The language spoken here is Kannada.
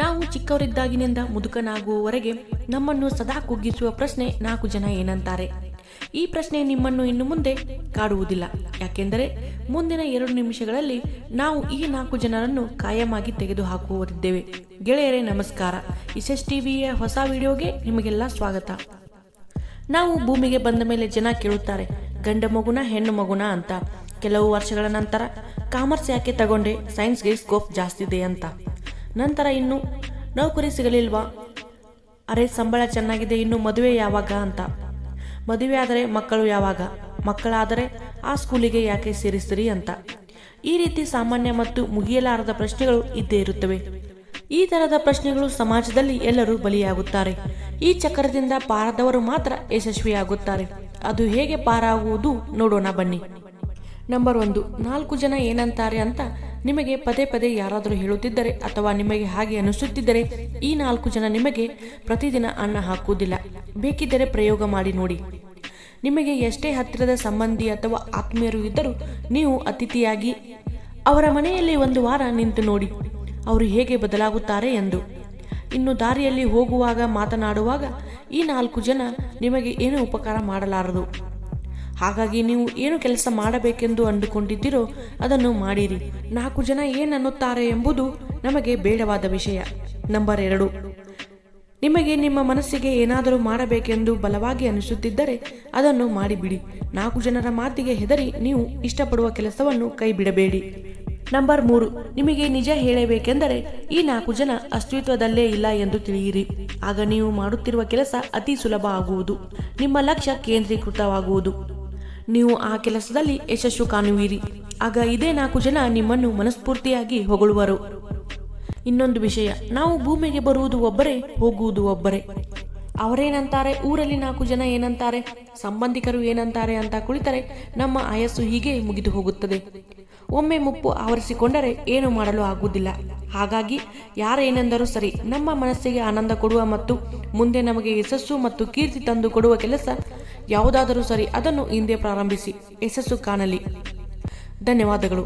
ನಾವು ಚಿಕ್ಕವರಿದ್ದಾಗಿನಿಂದ ಮುದುಕನಾಗುವವರೆಗೆ ನಮ್ಮನ್ನು ಸದಾ ಕುಗ್ಗಿಸುವ ಪ್ರಶ್ನೆ 4 ಜನ ಏನಂತಾರೆ. ಈ ಪ್ರಶ್ನೆ ನಿಮ್ಮನ್ನು ಇನ್ನು ಮುಂದೆ ಕಾಡುವುದಿಲ್ಲ. ಯಾಕೆಂದರೆ ಮುಂದಿನ 2 ನಿಮಿಷಗಳಲ್ಲಿ ನಾವು ಈ 4 ಜನರನ್ನು ಕಾಯಮಾಗಿ ತೆಗೆದುಹಾಕುವರಿದ್ದೇವೆ. ಗೆಳೆಯರೇ ನಮಸ್ಕಾರ. ಇಸೆಸ್ ಟಿವಿಯ ಹೊಸ ವಿಡಿಯೋಗೆ ನಿಮಗೆಲ್ಲ ಸ್ವಾಗತ. ನಾವು ಭೂಮಿಗೆ ಬಂದ ಮೇಲೆ ಜನ ಕೇಳುತ್ತಾರೆ, ಗಂಡ ಮಗುನ ಹೆಣ್ಣು ಮಗುನ ಅಂತ. ಕೆಲವು ವರ್ಷಗಳ ನಂತರ ಕಾಮರ್ಸ್ ಯಾಕೆ ತಗೊಂಡೆ, ಸೈನ್ಸ್ಗೆ ಸ್ಕೋಪ್ ಜಾಸ್ತಿ ಇದೆ ಅಂತ. ನಂತರ ಇನ್ನು ನೌಕರಿ ಸಿಗಲಿಲ್ವಾ, ಅರೆ ಸಂಬಳ ಚೆನ್ನಾಗಿದೆ, ಇನ್ನು ಮದುವೆ ಯಾವಾಗ ಅಂತ. ಮದುವೆ ಆದರೆ ಮಕ್ಕಳು ಯಾವಾಗ, ಮಕ್ಕಳಾದರೆ ಆ ಸ್ಕೂಲಿಗೆ ಯಾಕೆ ಸೇರಿಸ್ತೀರಿ ಅಂತ. ಈ ರೀತಿ ಸಾಮಾನ್ಯ ಮತ್ತು ಮುಗಿಯಲಾರದ ಪ್ರಶ್ನೆಗಳು ಇದ್ದೇ ಇರುತ್ತವೆ. ಈ ತರಹದ ಪ್ರಶ್ನೆಗಳು ಸಮಾಜದಲ್ಲಿ ಎಲ್ಲರೂ ಬಲಿಯಾಗುತ್ತಾರೆ. ಈ ಚಕ್ರದಿಂದ ಪಾರಾದವರು ಮಾತ್ರ ಯಶಸ್ವಿಯಾಗುತ್ತಾರೆ. ಅದು ಹೇಗೆ ಪಾರಾಗುವುದು ನೋಡೋಣ ಬನ್ನಿ. ನಂಬರ್ 1, 4 ಜನ ಏನಂತಾರೆ ಅಂತ ನಿಮಗೆ ಪದೇ ಪದೇ ಯಾರಾದರೂ ಹೇಳುತ್ತಿದ್ದರೆ ಅಥವಾ ನಿಮಗೆ ಹಾಗೆ ಅನಿಸುತ್ತಿದ್ದರೆ ಈ 4 ಜನ ನಿಮಗೆ ಪ್ರತಿದಿನ ಅನ್ನ ಹಾಕುವುದಿಲ್ಲ. ಬೇಕಿದ್ದರೆ ಪ್ರಯೋಗ ಮಾಡಿ ನೋಡಿ. ನಿಮಗೆ ಎಷ್ಟೇ ಹತ್ತಿರದ ಸಂಬಂಧಿ ಅಥವಾ ಆತ್ಮೀಯರು ಇದ್ದರೂ ನೀವು ಅತಿಥಿಯಾಗಿ ಅವರ ಮನೆಯಲ್ಲಿ 1 ವಾರ ನಿಂತು ನೋಡಿ ಅವರು ಹೇಗೆ ಬದಲಾಗುತ್ತಾರೆ ಎಂದು. ಇನ್ನು ದಾರಿಯಲ್ಲಿ ಹೋಗುವಾಗ ಮಾತನಾಡುವಾಗ ಈ 4 ಜನ ನಿಮಗೆ ಏನು ಉಪಕಾರ ಮಾಡಲಾರದು. ಹಾಗಾಗಿ ನೀವು ಏನು ಕೆಲಸ ಮಾಡಬೇಕೆಂದು ಅಂದುಕೊಂಡಿದ್ದೀರೋ ಅದನ್ನು ಮಾಡಿರಿ. 4 ಜನ ಏನನ್ನುತ್ತಾರೆ ಎಂಬುದು ನಮಗೆ ಬೇಡವಾದ ವಿಷಯ. ನಂಬರ್ 2, ನಿಮಗೆ ನಿಮ್ಮ ಮನಸ್ಸಿಗೆ ಏನಾದರೂ ಮಾಡಬೇಕೆಂದು ಬಲವಾಗಿ ಅನಿಸುತ್ತಿದ್ದರೆ ಅದನ್ನು ಮಾಡಿಬಿಡಿ. 4 ಜನರ ಮಾತಿಗೆ ಹೆದರಿ ನೀವು ಇಷ್ಟಪಡುವ ಕೆಲಸವನ್ನು ಕೈ ಬಿಡಬೇಡಿ. ನಂಬರ್ 3, ನಿಮಗೆ ನಿಜ ಹೇಳಬೇಕೆಂದರೆ ಈ 4 ಜನ ಅಸ್ತಿತ್ವದಲ್ಲೇ ಇಲ್ಲ ಎಂದು ತಿಳಿಯಿರಿ. ಆಗ ನೀವು ಮಾಡುತ್ತಿರುವ ಕೆಲಸ ಅತಿ ಸುಲಭ ಆಗುವುದು, ನಿಮ್ಮ ಲಕ್ಷ್ಯ ಕೇಂದ್ರೀಕೃತವಾಗುವುದು, ನೀವು ಆ ಕೆಲಸದಲ್ಲಿ ಯಶಸ್ಸು ಕಾಣುವಿರಿ. ಆಗ ಇದೇ 4 ಜನ ನಿಮ್ಮನ್ನು ಮನಸ್ಫೂರ್ತಿಯಾಗಿ ಹೊಗಳುವರು. ಇನ್ನೊಂದು ವಿಷಯ, ನಾವು ಭೂಮಿಗೆ ಬರುವುದು ಒಬ್ಬರೇ, ಹೋಗುವುದು ಒಬ್ಬರೇ. ಅವರೇನಂತಾರೆ, ಊರಲ್ಲಿ 4 ಜನ ಏನಂತಾರೆ, ಸಂಬಂಧಿಕರು ಏನಂತಾರೆ ಅಂತ ಕುಳಿತರೆ ನಮ್ಮ ಆಯಸ್ಸು ಹೀಗೆ ಮುಗಿದು ಹೋಗುತ್ತದೆ. ಒಮ್ಮೆ ಮುಪ್ಪು ಆವರಿಸಿಕೊಂಡರೆ ಏನು ಮಾಡಲು ಆಗುವುದಿಲ್ಲ. ಹಾಗಾಗಿ ಯಾರೇನೆಂದರೂ ಸರಿ, ನಮ್ಮ ಮನಸ್ಸಿಗೆ ಆನಂದ ಕೊಡುವ ಮತ್ತು ಮುಂದೆ ನಮಗೆ ಯಶಸ್ಸು ಮತ್ತು ಕೀರ್ತಿ ತಂದು ಕೊಡುವ ಕೆಲಸ ಯಾವುದಾದರೂ ಸರಿ, ಅದನ್ನು ಹಿಂದೆ ಪ್ರಾರಂಭಿಸಿ ಯಶಸ್ಸು ಕಾಣಲಿ. ಧನ್ಯವಾದಗಳು.